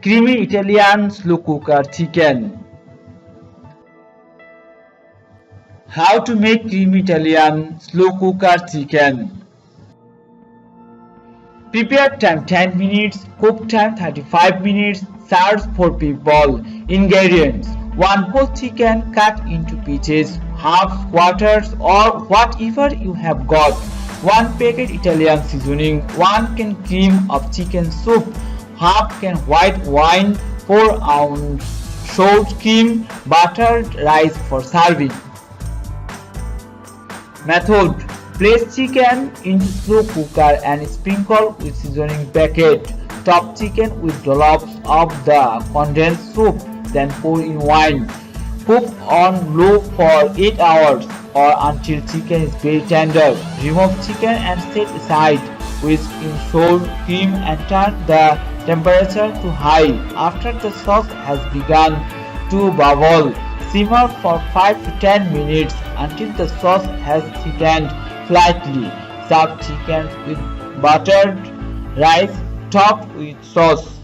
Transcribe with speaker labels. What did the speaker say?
Speaker 1: Creamy Italian slow cooker chicken. How to make creamy Italian slow cooker chicken. Prepare time 10 minutes, cook time 35 minutes, serve 4 people. Ingredients: 1 whole chicken cut into pieces, half quarters or whatever you have got, 1 packet Italian seasoning, 1 can cream of chicken soup, half can white wine, 4 ounce sour cream, buttered rice for serving. Method: place chicken into slow cooker and sprinkle with seasoning packet. Top chicken with dollops of the condensed soup, then pour in wine. Cook on low for 8 hours or until chicken is very tender. Remove chicken and set aside. Whisk in sour cream and turn the temperature to high. After the sauce has begun to bubble, simmer for 5 to 10 minutes until the sauce has thickened slightly. Serve chicken with buttered rice topped with sauce.